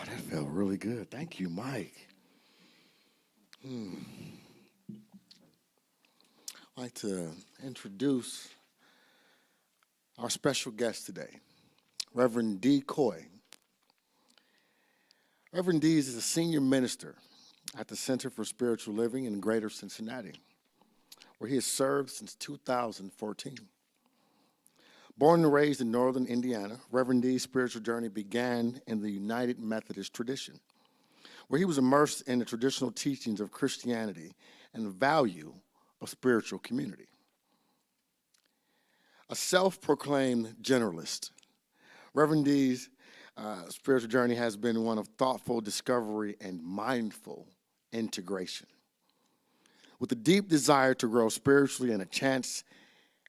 That felt really good. Thank you, Mike. I'd like to introduce our special guest today, Reverend D. Coy. Reverend D is a senior minister at the Center for Spiritual Living in Greater Cincinnati, where he has served since 2014. Born and raised in northern Indiana, Reverend D's spiritual journey began in the United Methodist tradition, where he was immersed in the traditional teachings of Christianity and the value of spiritual community. A self-proclaimed generalist, Reverend D's spiritual journey has been one of thoughtful discovery and mindful integration. With a deep desire to grow spiritually and a chance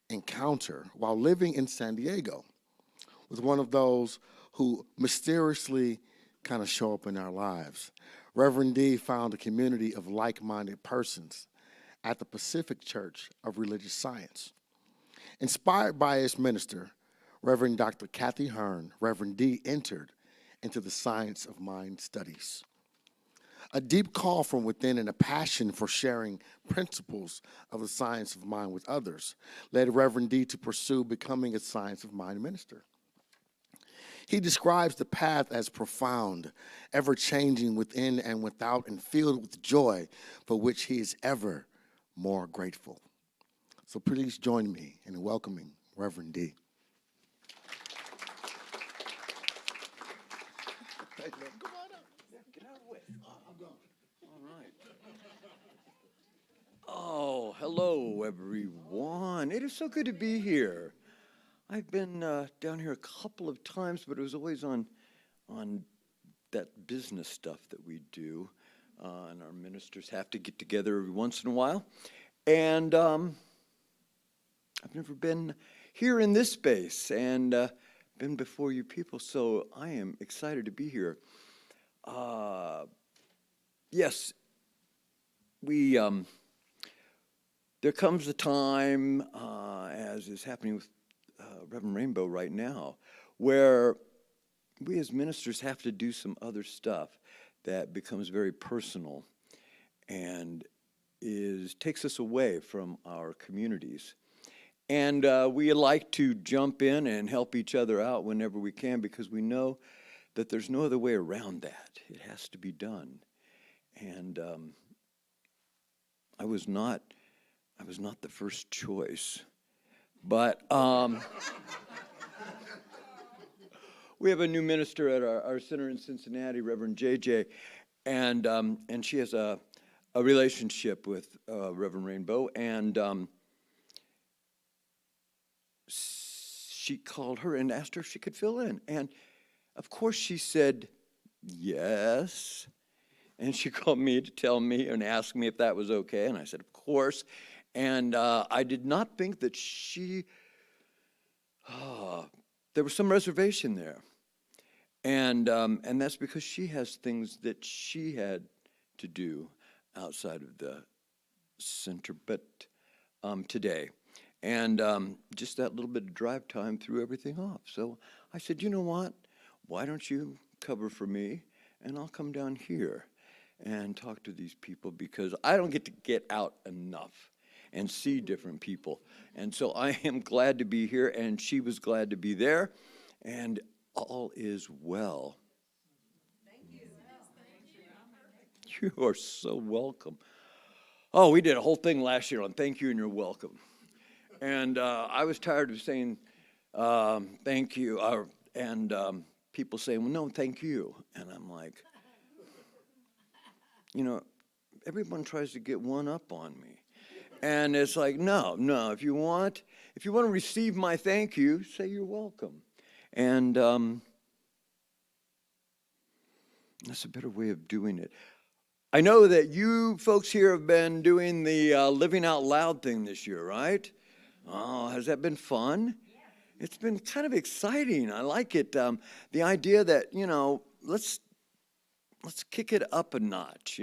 encounter while living in San Diego with one of those who mysteriously kind of show up in our lives, Reverend D found a community of like-minded persons at the Pacific Church of Religious Science. Inspired by its minister, Reverend Dr. Kathy Hearn, Reverend D entered into the science of mind studies. A deep call from within and a passion for sharing principles of the science of mind with others led Reverend D to pursue becoming a science of mind minister. He describes the path as profound, ever-changing within and without, and filled with joy for which he is ever more grateful. So please join me in welcoming Reverend D. Come on up. Get out of the way. I'm going. All right. Oh, hello, everyone. It is so good to be here. I've been down here a couple of times, but it was always on that business stuff that we do, and our ministers have to get together every once in a while. And I've never been here in this space and been before you people, so I am excited to be here. Yes, we there comes a time, as is happening with Reverend Rainbow right now, where we as ministers have to do some other stuff that becomes very personal and takes us away from our communities. And we like to jump in and help each other out whenever we can, because we know that there's no other way around that. It has to be done. And I was not the first choice, but we have a new minister at our center in Cincinnati, Reverend JJ, and she has a relationship with Reverend Rainbow, and she called her and asked her if she could fill in, and of course she said yes. And she called me to tell me and ask me if that was okay. And I said, of course. And I did not think that there was some reservation there. And that's because she has things that she had to do outside of the center, but today. And just that little bit of drive time threw everything off. So I said, you know what? Why don't you cover for me, and I'll come down here and talk to these people, because I don't get to get out enough and see different people. And so I am glad to be here, and she was glad to be there, and all is well. Thank you. You are so welcome. Oh, we did a whole thing last year on thank you and you're welcome. And I was tired of saying thank you, and people saying, well, no, thank you. And I'm like, you know, everyone tries to get one up on me. And it's like, no, if you want to receive my thank you, say you're welcome. And that's a better way of doing it. I know that you folks here have been doing the Living Out Loud thing this year, right? Oh, has that been fun? Yeah. It's been kind of exciting. I like it. The idea that, let's kick it up a notch,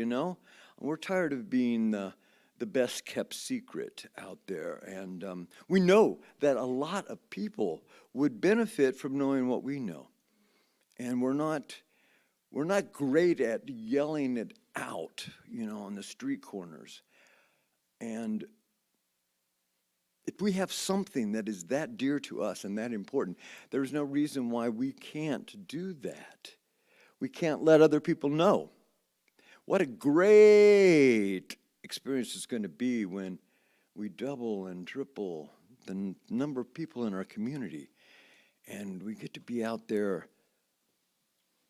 We're tired of being the best kept secret out there. And we know that a lot of people would benefit from knowing what we know. And we're not We're not great at yelling it out, on the street corners. And if we have something that is that dear to us and that important, there's no reason why we can't do that. We can't let other people know. What a great experience it's going to be when we double and triple the number of people in our community. And we get to be out there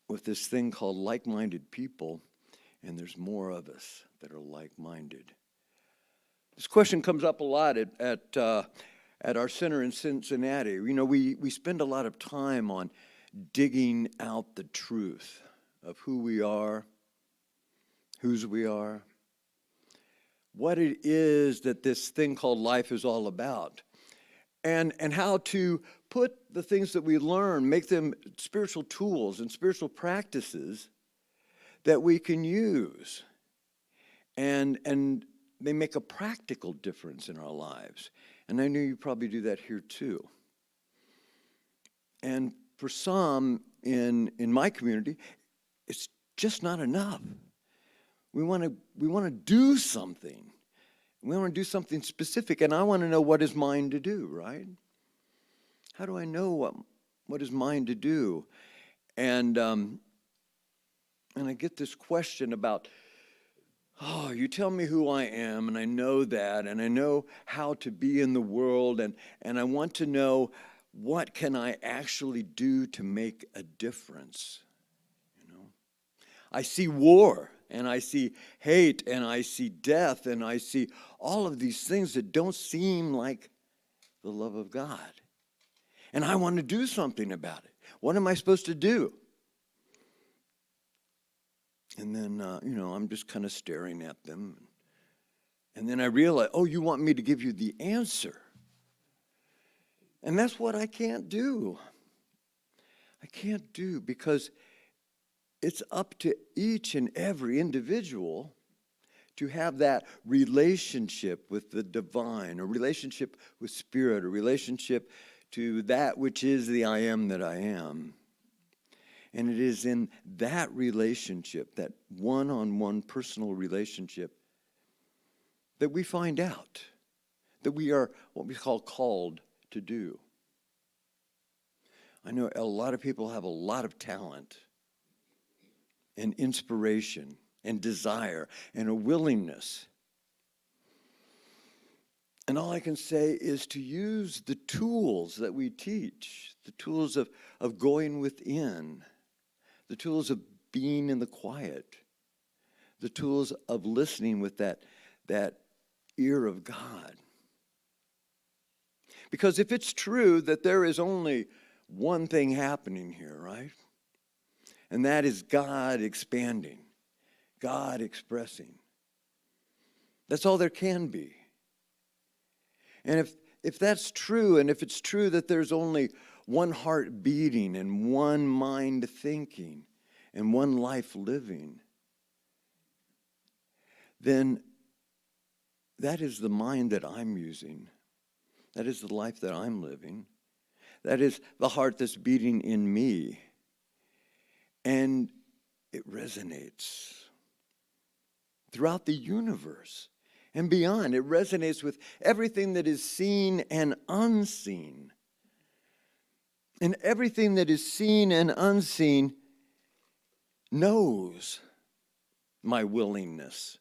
with this thing called like-minded people, and there's more of us that are like-minded. This question comes up a lot at our center in Cincinnati. We spend a lot of time on digging out the truth of who we are, whose we are, what it is that this thing called life is all about, and how to put the things that we learn, make them spiritual tools and spiritual practices that we can use, and they make a practical difference in our lives. And I know you probably do that here too. And for some in my community, it's just not enough. We want to do something. We want to do something specific, and I want to know what is mine to do, right? How do I know what is mine to do? And I get this question about, you tell me who I am, and I know that, and I know how to be in the world, and I want to know what can I actually do to make a difference. I see war, and I see hate, and I see death, and I see all of these things that don't seem like the love of God. And I want to do something about it. What am I supposed to do? And then, I'm just kind of staring at them. And then I realize, you want me to give you the answer. And that's what I can't do. I can't do, because it's up to each and every individual to have that relationship with the divine, a relationship with spirit, a relationship to that which is the I am that I am. And it is in that relationship, that one-on-one personal relationship, that we find out that we are what we call called to do. I know a lot of people have a lot of talent and inspiration and desire and a willingness. And all I can say is to use the tools that we teach, the tools of going within, the tools of being in the quiet, the tools of listening with that ear of God. Because if it's true that there is only one thing happening here, right? And that is God expanding, God expressing. That's all there can be. And if that's true, and if it's true that there's only one heart beating and one mind thinking and one life living, then that is the mind that I'm using. That is the life that I'm living. That is the heart that's beating in me. And it resonates throughout the universe and beyond. It resonates with everything that is seen and unseen. And everything that is seen and unseen knows my willingness,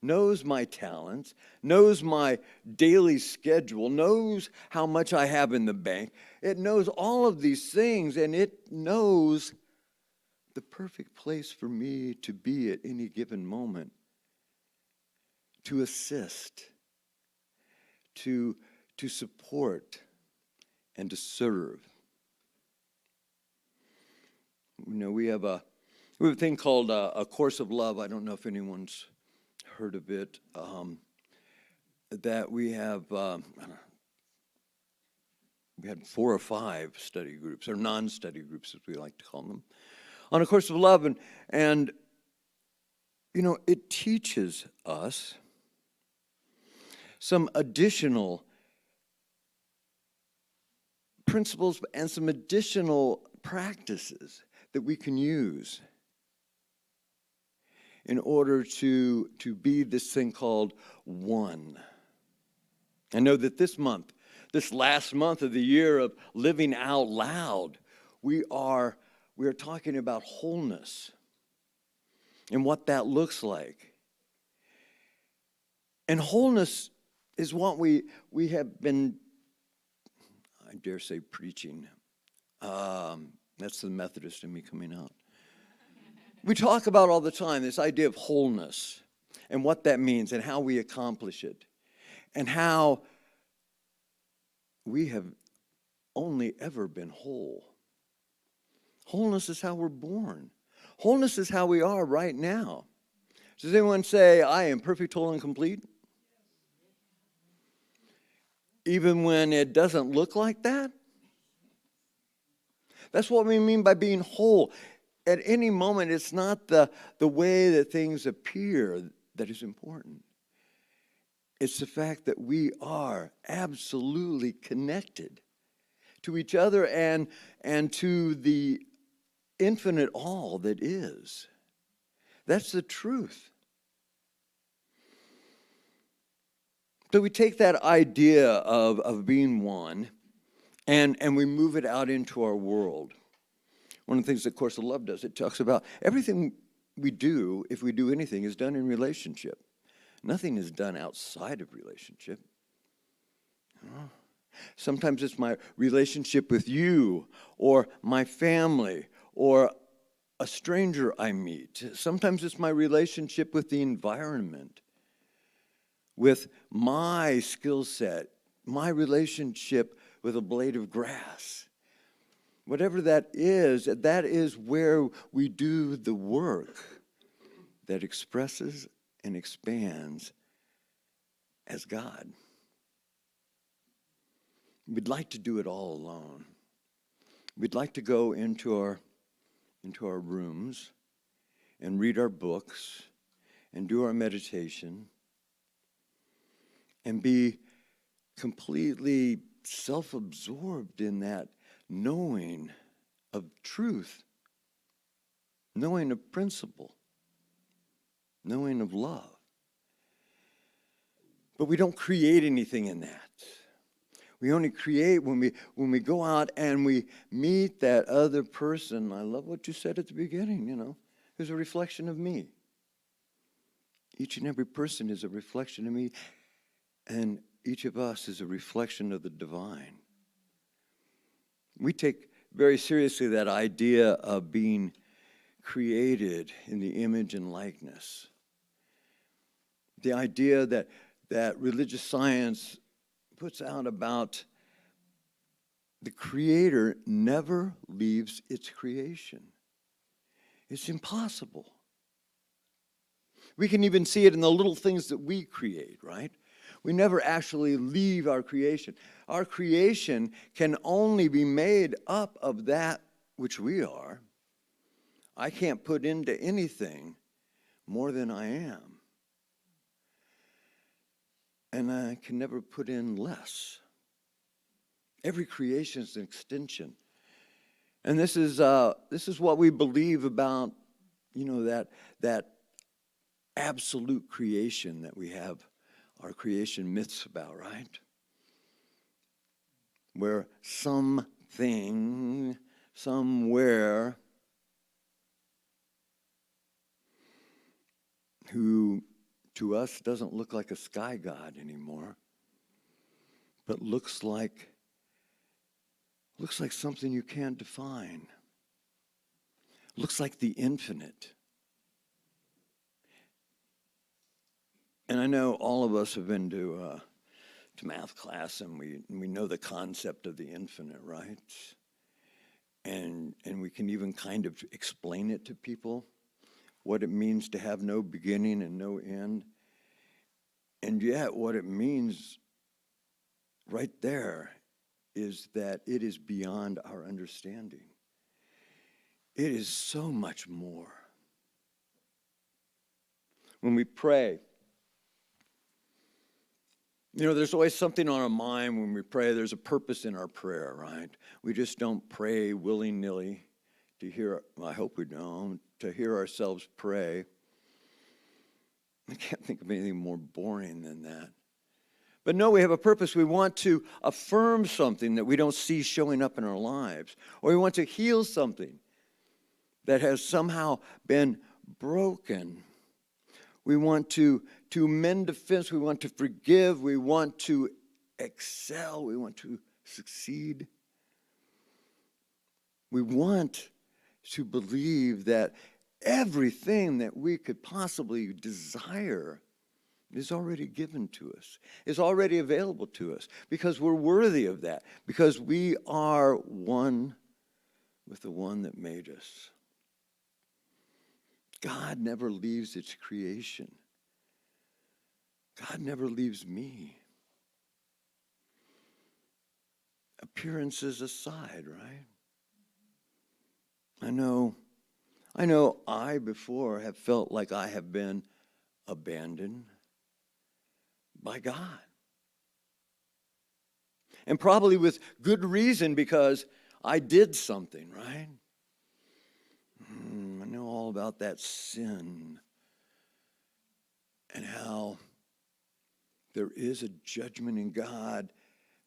knows my talents, knows my daily schedule, knows how much I have in the bank. It knows all of these things, and it knows the perfect place for me to be at any given moment, to assist, to support, and to serve. We have a thing called a course of love. I don't know if anyone's heard of it. That we have, we had 4 or 5 study groups, or non-study groups, as we like to call them, on a course of love, and it teaches us some additional principles and some additional practices that we can use in order to be this thing called one. I know that this month, this last month of the year of living out loud, we are talking about wholeness and what that looks like. And wholeness is what we have been, I dare say, preaching. That's the Methodist in me coming out. We talk about all the time this idea of wholeness and what that means and how we accomplish it and how we have only ever been whole. Wholeness is how we're born. Wholeness is how we are right now. Does anyone say, I am perfect, whole, and complete? Even when it doesn't look like that? That's what we mean by being whole. At any moment, it's not the way that things appear that is important. It's the fact that we are absolutely connected to each other and to the infinite all that is. That's the truth. So we take that idea of being one and we move it out into our world. One of the things that Course of Love does, it talks about everything we do, if we do anything, is done in relationship. Nothing is done outside of relationship. Sometimes it's my relationship with you or my family or a stranger I meet. Sometimes it's my relationship with the environment, with my skill set, my relationship with a blade of grass. Whatever that is where we do the work that expresses and expands as God. We'd like to do it all alone. We'd like to go into our rooms and read our books and do our meditation and be completely self-absorbed in that knowing of truth, knowing of principle, knowing of love. But we don't create anything in that. We only create when we go out and we meet that other person. I love what you said at the beginning, who's a reflection of me. Each and every person is a reflection of me, and each of us is a reflection of the divine. We take very seriously that idea of being created in the image and likeness. The idea that religious science puts out about the Creator never leaves its creation. It's impossible. We can even see it in the little things that we create, right? We never actually leave our creation. Our creation can only be made up of that which we are. I can't put into anything more than I am. And I can never put in less. Every creation is an extension. And this is what we believe about, that absolute creation that we have our creation myths about, right? Where something, somewhere, who to us doesn't look like a sky god anymore, but looks like something you can't define. Looks like the infinite. And I know all of us have been to math class, and we know the concept of the infinite, right? And we can even kind of explain it to people, what it means to have no beginning and no end. And yet what it means right there is that it is beyond our understanding. It is so much more. When we pray, there's always something on our mind when we pray. There's a purpose in our prayer, right? We just don't pray willy-nilly to hear, I hope we don't, to hear ourselves pray. I can't think of anything more boring than that. But no, we have a purpose. We want to affirm something that we don't see showing up in our lives, or we want to heal something that has somehow been broken. We want to mend offense. We want to forgive. We want to excel. We want to succeed. We want to believe that everything that we could possibly desire is already given to us, is already available to us, because we're worthy of that, because we are one with the one that made us. God never leaves its creation. God never leaves me. Appearances aside, right? I know I before have felt like I have been abandoned by God. And probably with good reason, because I did something, right? I know all about that sin and how there is a judgment in God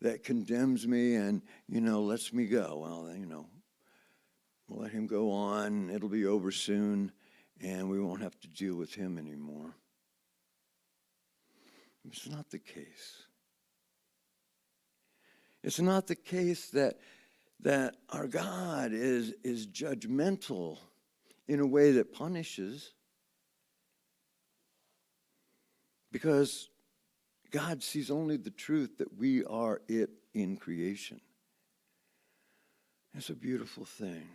that condemns me and, lets me go. Well, we'll let him go on. It'll be over soon, and we won't have to deal with him anymore. It's not the case. It's not the case that our God is judgmental in a way that punishes, because God sees only the truth that we are it in creation. It's a beautiful thing.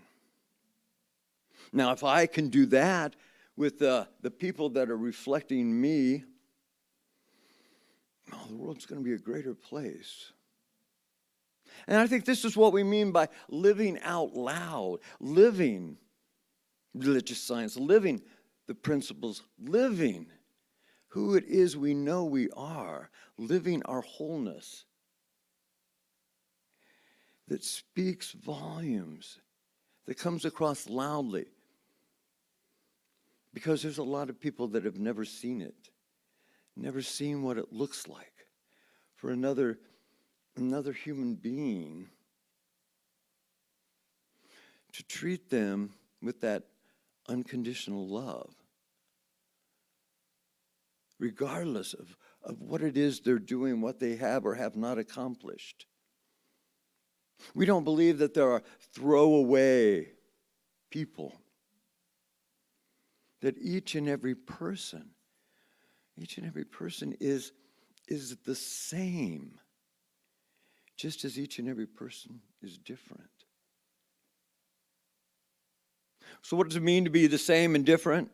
Now, if I can do that with the people that are reflecting me, the world's going to be a greater place. And I think this is what we mean by living out loud, living religious science, living the principles, living who it is we know we are, living our wholeness that speaks volumes, that comes across loudly. Because there's a lot of people that have never seen it, never seen what it looks like for another human being to treat them with that unconditional love, regardless of what it is they're doing, what they have or have not accomplished. We don't believe that there are throwaway people, that each and every person is the same, just as each and every person is different. So what does it mean to be the same and different?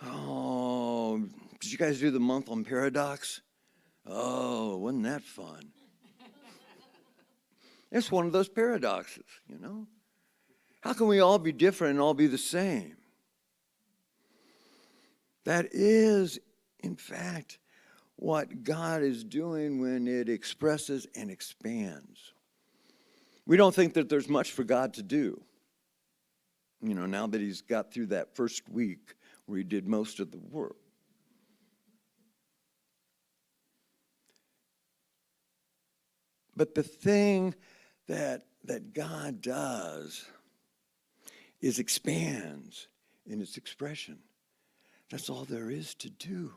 Oh, did you guys do the month on paradox? Oh, wasn't that fun? It's one of those paradoxes, How can we all be different and all be the same? That is, in fact, what God is doing when it expresses and expands. We don't think that there's much for God to do. Now that he's got through that first week where he did most of the work. But the thing that God does is expands in its expression. That's all there is to do.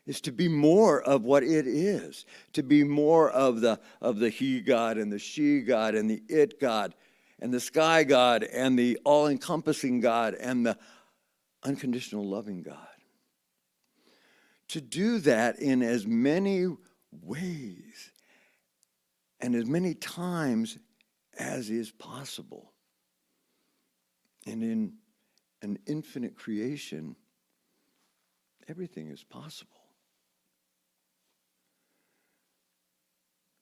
Is to be more of what it is, to be more of the he God and the she God and the it God and the sky God and the all-encompassing God and the unconditional loving God. To do that in as many ways and as many times as is possible. And in an infinite creation, everything is possible.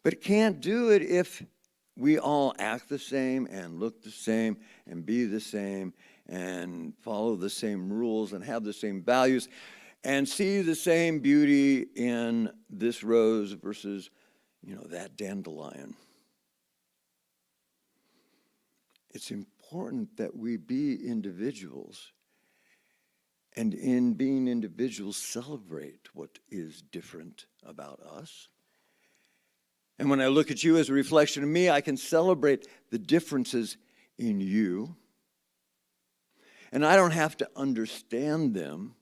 But it can't do it if we all act the same and look the same and be the same and follow the same rules and have the same values and see the same beauty in this rose versus, that dandelion. It's important that we be individuals and in being individuals, celebrate what is different about us. And when I look at you as a reflection of me, I can celebrate the differences in you. And I don't have to understand them.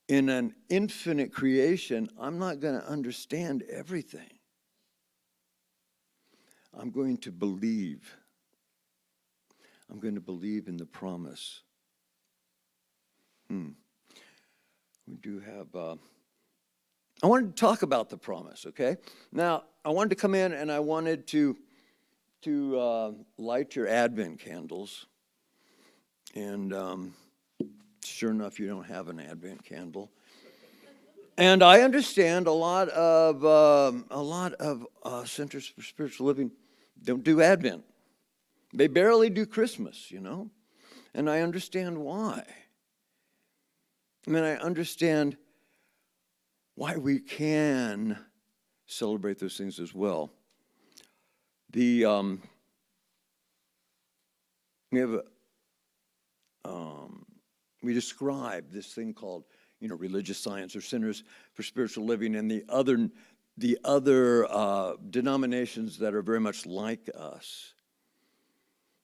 In an infinite creation, I'm not going to understand everything. I'm going to believe. I'm going to believe in the promise. We do have... I wanted to talk about the promise, okay? Now, I wanted to come in and I wanted to light your Advent candles. And sure enough, you don't have an Advent candle. And I understand a lot of centers for spiritual living don't do Advent. They barely do Christmas, you know? And I understand why. I mean, I understand why we can celebrate those things as well. We describe this thing called, religious science or centers for spiritual living, and the other denominations that are very much like us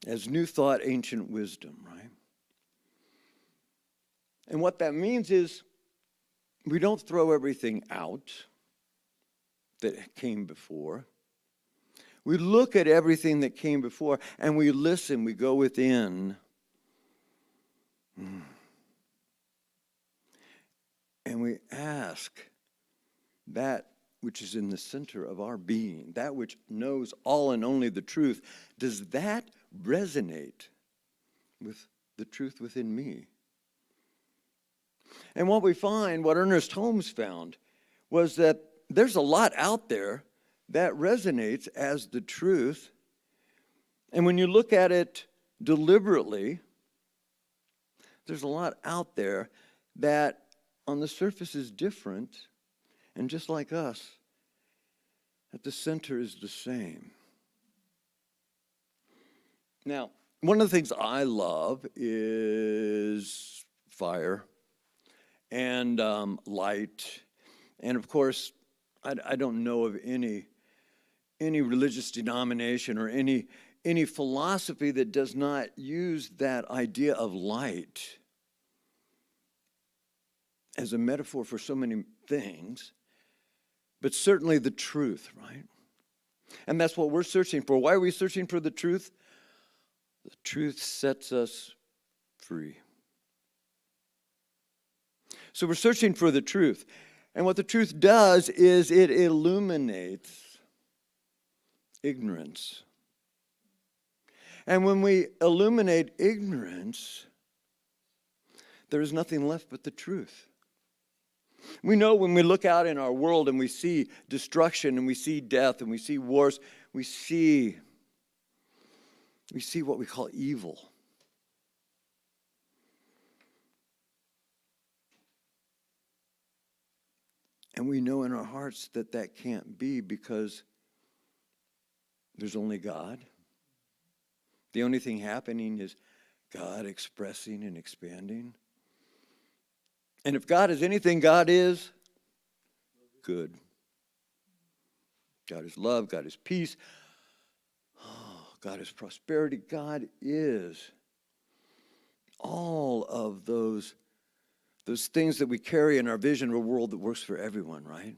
as new thought, ancient wisdom, right? And what that means is we don't throw everything out that came before. We look at everything that came before and we listen, we go within. And we ask that which is in the center of our being, that which knows all and only the truth, does that resonate with the truth within me? And what we find, what Ernest Holmes found, was that there's a lot out there that resonates as the truth. And when you look at it deliberately, there's a lot out there that on the surface is different, and just like us, at the center is the same. Now, one of the things I love is fire and light. And of course, I don't know of any religious denomination or any philosophy that does not use that idea of light as a metaphor for so many things, but certainly the truth, right? And that's what we're searching for. Why are we searching for the truth? The truth sets us free. So we're searching for the truth. And what the truth does is it illuminates ignorance. And when we illuminate ignorance, there is nothing left but the truth. We know when we look out in our world and we see destruction and we see death and we see wars, we see what we call evil. And we know in our hearts that that can't be because there's only God. The only thing happening is God expressing and expanding. And if God is anything, God is good. God is love. God is peace. Oh, God is prosperity. God is all of those things that we carry in our vision of a world that works for everyone, right?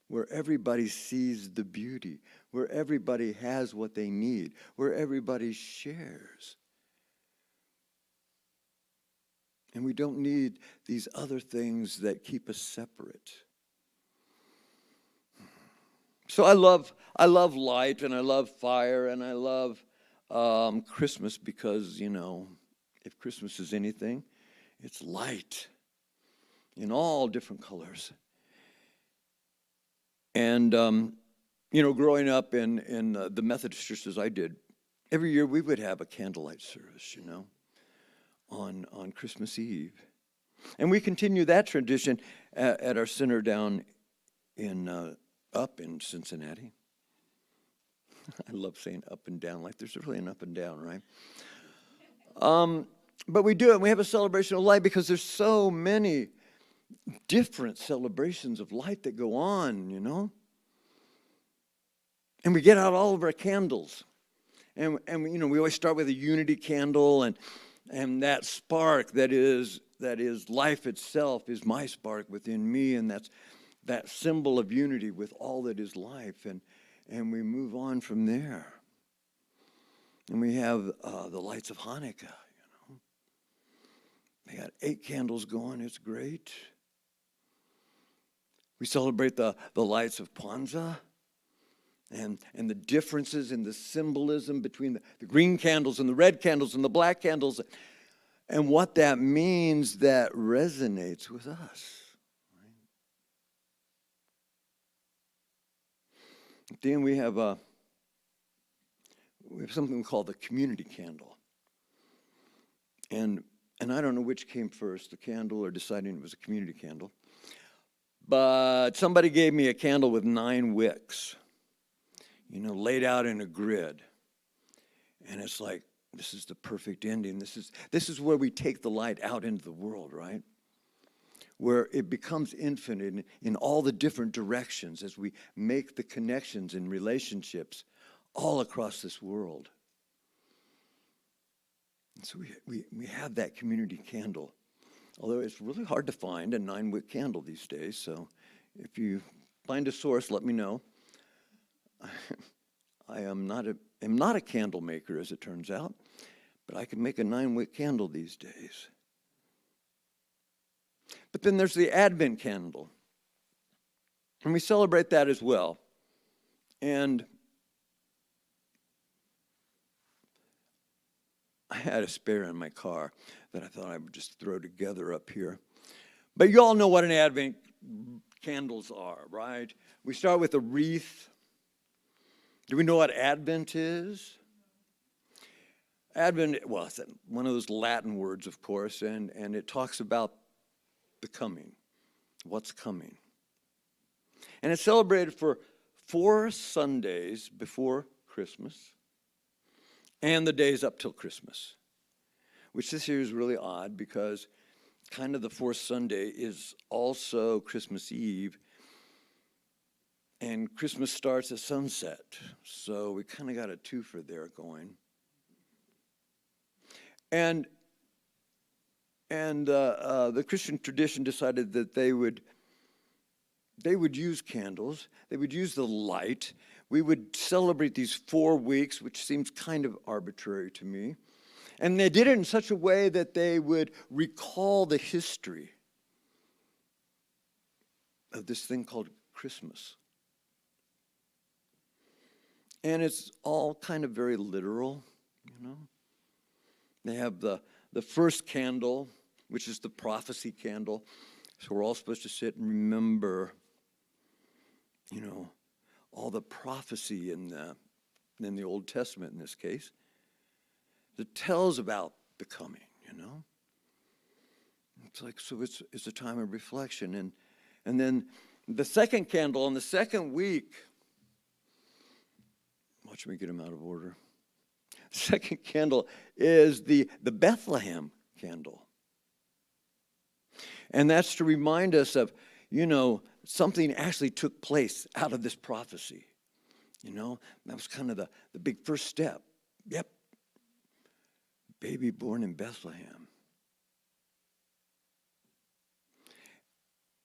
Where everybody sees the beauty, where everybody has what they need, where everybody shares. And we don't need these other things that keep us separate. So I love light, and I love fire, and I love Christmas because, if Christmas is anything, it's light in all different colors. And, growing up in the Methodist churches I did, every year we would have a candlelight service, on Christmas Eve. And we continue that tradition at our center down up in Cincinnati. I love saying up and down, like there's really an up and down, right? But we do it, and we have a celebration of life because there's so many different celebrations of life that go on, you know? And we get out all of our candles. And you know, we always start with a unity candle, and that spark that is life itself is my spark within me, and that's that symbol of unity with all that is life. And we move on from there. And we have the lights of Hanukkah, you know. They got 8 candles going, it's great. We celebrate the lights of Kwanzaa and the differences in the symbolism between the green candles and the red candles and the black candles and what that means that resonates with us. Right? Then we have something we call the community candle. And I don't know which came first, the candle or deciding it was a community candle. But somebody gave me a candle with 9 wicks, you know, laid out in a grid. And it's like, this is the perfect ending. This is where we take the light out into the world, right? Where it becomes infinite in all the different directions as we make the connections and relationships all across this world. And so we have that community candle. Although it's really hard to find a 9-wick candle these days, so if you find a source, let me know. I am not a candle maker, as it turns out, but I can make a 9-wick candle these days. But then there's the Advent candle, and we celebrate that as well. And I had a spare in my car that I thought I would just throw together up here. But you all know what an Advent candles are, right? We start with a wreath. Do we know what Advent is? Advent, well, it's one of those Latin words, of course, and it talks about the coming, what's coming. And it's celebrated for 4 Sundays before Christmas and the days up till Christmas, which this year is really odd because kind of the 4th Sunday is also Christmas Eve, and Christmas starts at sunset. So we kind of got a twofer there going. And the Christian tradition decided that they would use candles, they would use the light. We would celebrate these 4 weeks, which seems kind of arbitrary to me. And they did it in such a way that they would recall the history of this thing called Christmas. And it's all kind of very literal, you know. They have the first candle, which is the prophecy candle. So we're all supposed to sit and remember, you know, all the prophecy in the Old Testament in this case that tells about the coming, you know. It's like, so it's a time of reflection. And then the second candle on the second week, watch me get them out of order. Second candle is the Bethlehem candle. And that's to remind us of, you know, something actually took place out of this prophecy. You know, that was kind of the big first step. Yep. Baby born in Bethlehem.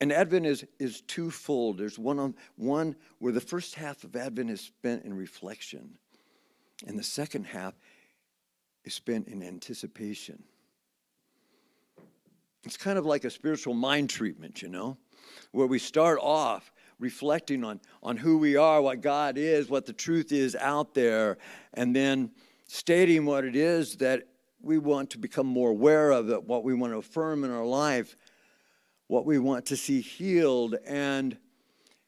And Advent is twofold. There's one where the first half of Advent is spent in reflection, and the second half is spent in anticipation. It's kind of like a spiritual mind treatment, you know, where we start off reflecting on who we are, what God is, what the truth is out there, and then stating what it is that we want to become more aware of, that what we want to affirm in our life, what we want to see healed, and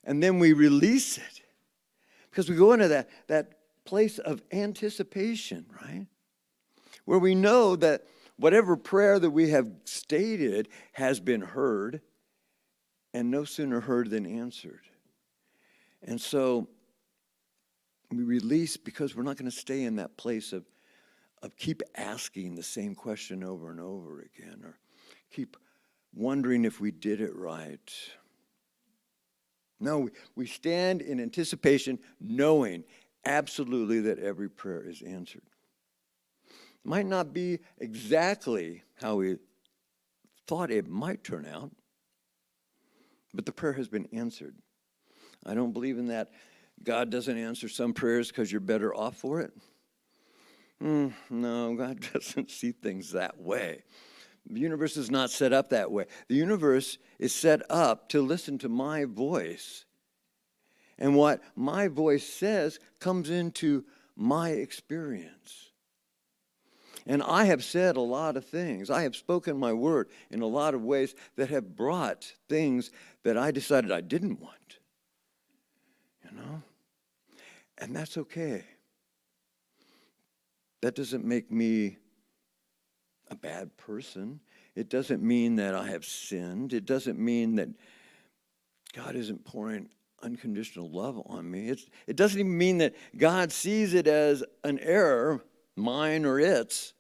then we release it. Because we go into that place of anticipation, right? Where we know that whatever prayer that we have stated has been heard, and no sooner heard than answered. And so we release because we're not going to stay in that place of keep asking the same question over and over again, or keep wondering if we did it right. No, we stand in anticipation, knowing absolutely that every prayer is answered. Might not be exactly how we thought it might turn out, but the prayer has been answered. I don't believe in that God doesn't answer some prayers because you're better off for it. No, God doesn't see things that way. The universe is not set up that way. The universe is set up to listen to my voice. And what my voice says comes into my experience. And I have said a lot of things. I have spoken my word in a lot of ways that have brought things that I decided I didn't want. And that's okay. That doesn't make me a bad person. It doesn't mean that I have sinned. It doesn't mean that God isn't pouring unconditional love on me. It doesn't even mean that God sees it as an error, mine or its,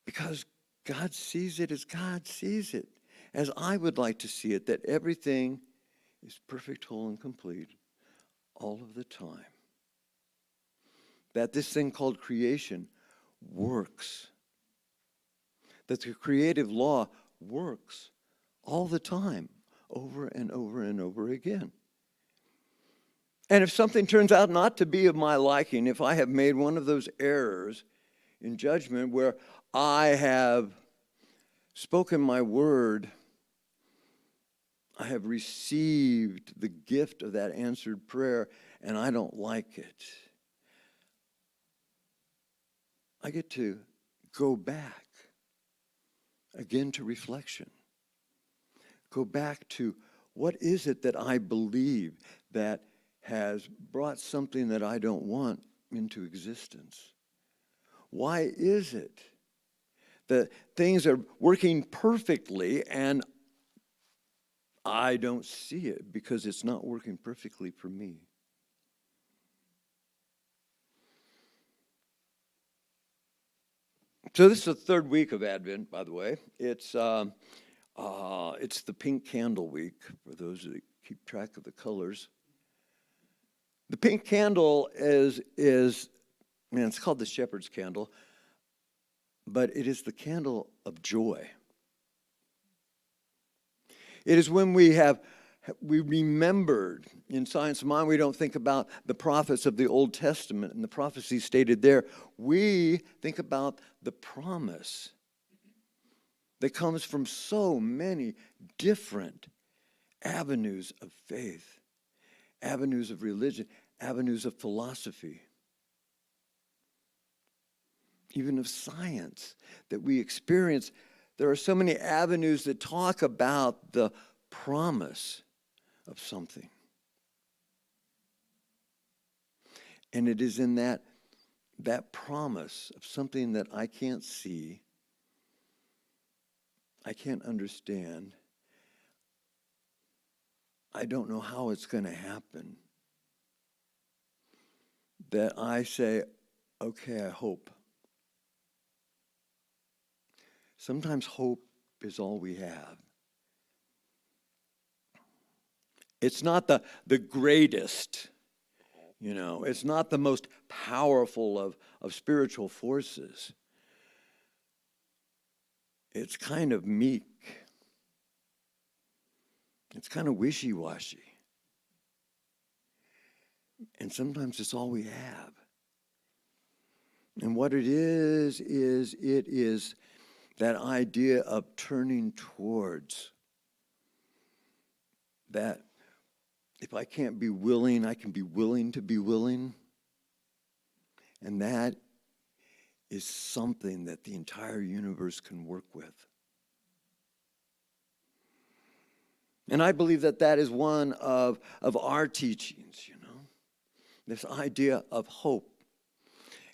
Because God sees it as God sees it, as I would like to see it, that everything is perfect, whole, and complete all of the time. That this thing called creation works. That the creative law works all the time, over and over and over again. And if something turns out not to be of my liking, if I have made one of those errors in judgment where I have spoken my word, I have received the gift of that answered prayer, and I don't like it, I get to go back again to reflection. Go back to what is it that I believe that has brought something that I don't want into existence? Why is it that things are working perfectly and I don't see it because it's not working perfectly for me? So this is the third week of Advent, by the way. It's the pink candle week, for those that keep track of the colors. The pink candle is it's called the shepherd's candle, but it is the candle of joy. It is when we remembered. In Science of Mind, we don't think about the prophets of the Old Testament and the prophecies stated there. We think about the promise that comes from so many different avenues of faith, avenues of religion, avenues of philosophy, even of science that we experience. There are so many avenues that talk about the promise of something. And it is in that promise of something that I can't see, I can't understand, I don't know how it's going to happen, that I say, okay, I hope. Sometimes hope is all we have. It's not the greatest, it's not the most powerful of spiritual forces. It's kind of meek. It's kind of wishy-washy. And sometimes it's all we have. And what it is that idea of turning towards that. If I can't be willing, I can be willing to be willing. And that is something that the entire universe can work with. And I believe that is one of our teachings, this idea of hope.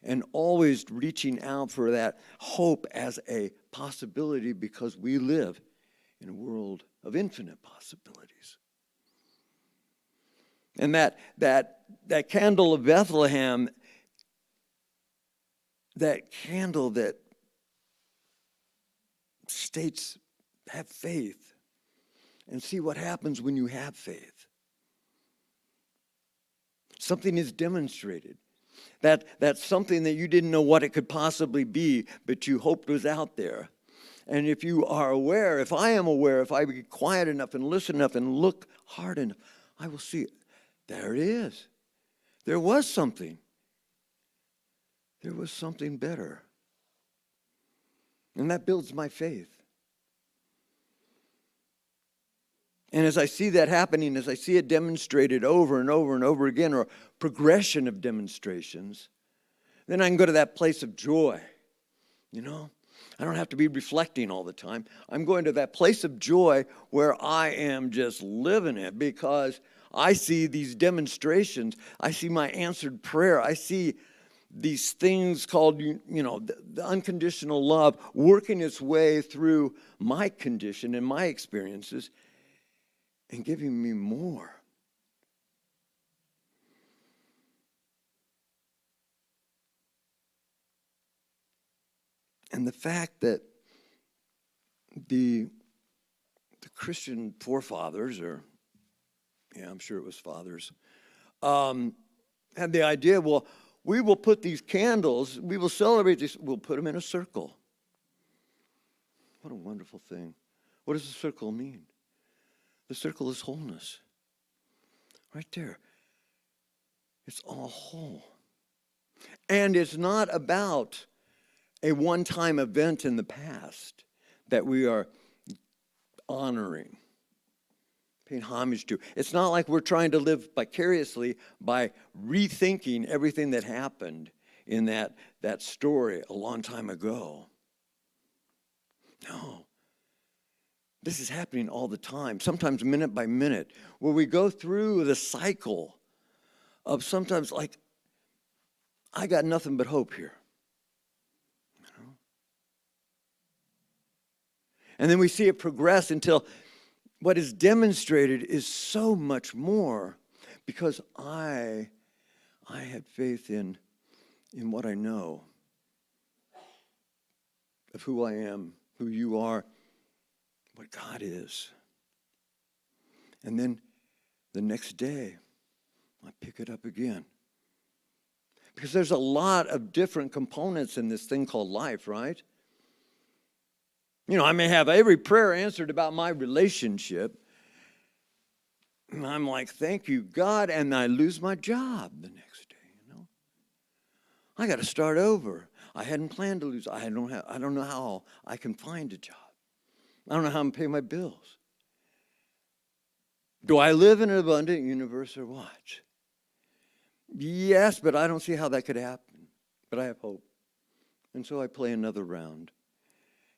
And always reaching out for that hope as a possibility, because we live in a world of infinite possibilities. And that candle of Bethlehem that candle that states, have faith, and see what happens when you have faith. Something is demonstrated. That's something that you didn't know what it could possibly be, but you hoped was out there. And if you are aware, if I am aware, if I be quiet enough and listen enough and look hard enough, I will see it. There it is. There was something. There was something better. And that builds my faith. And as I see that happening, as I see it demonstrated over and over and over again, or a progression of demonstrations, then I can go to that place of joy. You know, I don't have to be reflecting all the time. I'm going to that place of joy where I am just living it, because I see these demonstrations. I see my answered prayer. I see these things called, the unconditional love working its way through my condition and my experiences and giving me more. And the fact that the Christian forefathers, I'm sure it was fathers, had the idea, well, we will put these candles, we will celebrate these, we'll put them in a circle. What a wonderful thing. What does the circle mean? The circle is wholeness. Right there. It's all whole. And it's not about a one-time event in the past that we are honoring, paying homage to. It's not like we're trying to live vicariously by rethinking everything that happened in that story a long time ago. No. This is happening all the time, sometimes minute by minute, where we go through the cycle of sometimes like, I got nothing but hope here. And then we see it progress until what is demonstrated is so much more, because I had faith in what I know of who I am, who you are, what God is. And then the next day, I pick it up again. Because there's a lot of different components in this thing called life, right? I may have every prayer answered about my relationship, and I'm like, thank you, God, and I lose my job the next day, I got to start over. I hadn't planned to lose. I don't know how I can find a job. I don't know how I'm going to pay my bills. Do I live in an abundant universe or what? Yes, but I don't see how that could happen. But I have hope. And so I play another round.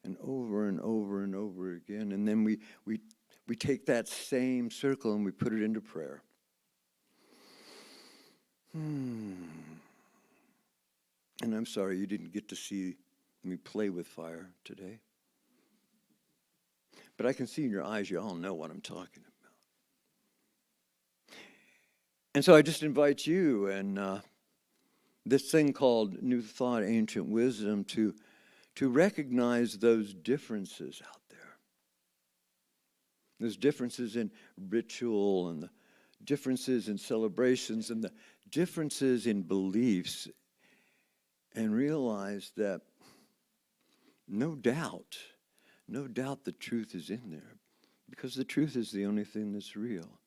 And over and over and over again. And then we take that same circle and we put it into prayer. And I'm sorry you didn't get to see me play with fire today. But I can see in your eyes you all know what I'm talking about. And so I just invite you and this thing called New Thought, Ancient Wisdom to recognize those differences out there. Those differences in ritual and the differences in celebrations and the differences in beliefs, and realize that no doubt the truth is in there, because the truth is the only thing that's real.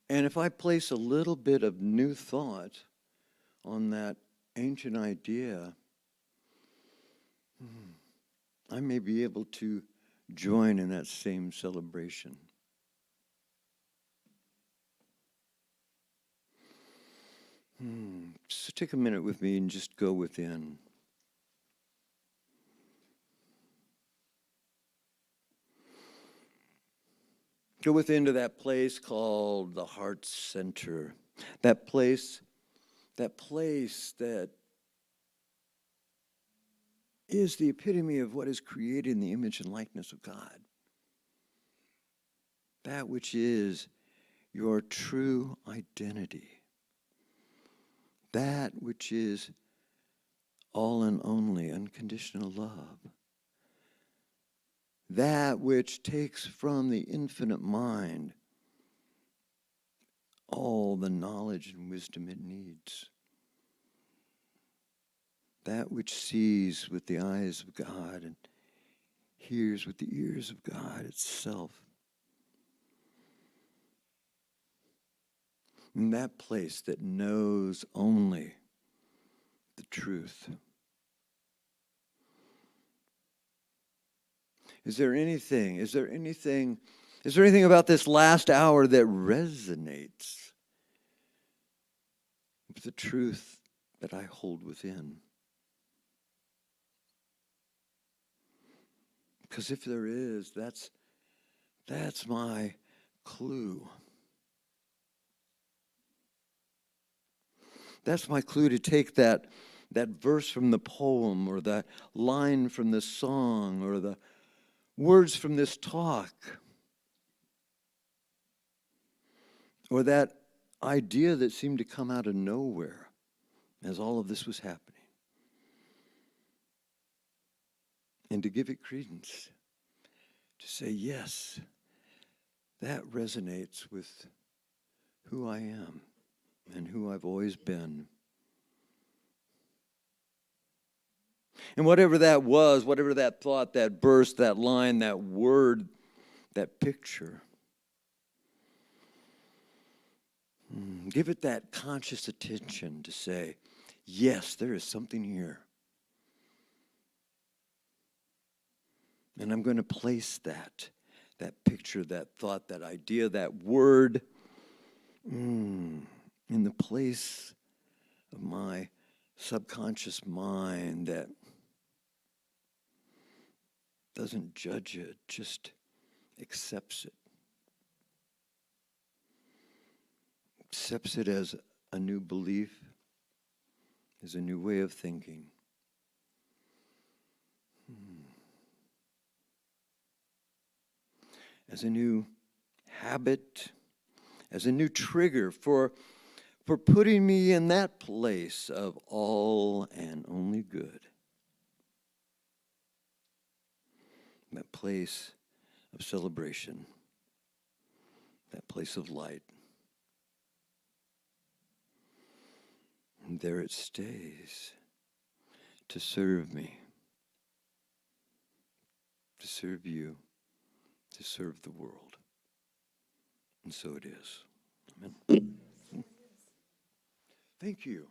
And if I place a little bit of new thought on that ancient idea, I may be able to join in that same celebration. So take a minute with me and just go within. Go within to that place called the Heart Center. That place that is the epitome of what is created in the image and likeness of God. That which is your true identity. that which is all and only unconditional love, that which takes from the infinite mind all the knowledge and wisdom it needs, that which sees with the eyes of God and hears with the ears of God itself. In that place that knows only the truth. Is there anything about this last hour that resonates with the truth that I hold within? Because if there is, that's my clue. That's my clue to take that verse from the poem, or that line from the song, or the words from this talk, or that idea that seemed to come out of nowhere as all of this was happening, and to give it credence, to say, yes, that resonates with who I am and who I've always been. And whatever that was, whatever that thought, that verse, that line, that word, that picture, give it that conscious attention to say, yes, there is something here. And I'm going to place that picture, that thought, that idea, that word in the place of my subconscious mind that doesn't judge it, just accepts it. Accepts it as a new belief, as a new way of thinking. As a new habit, as a new trigger for putting me in that place of all and only good. That place of celebration, that place of light. And there it stays to serve me, to serve you, to serve the world. And so it is. Amen. Thank you.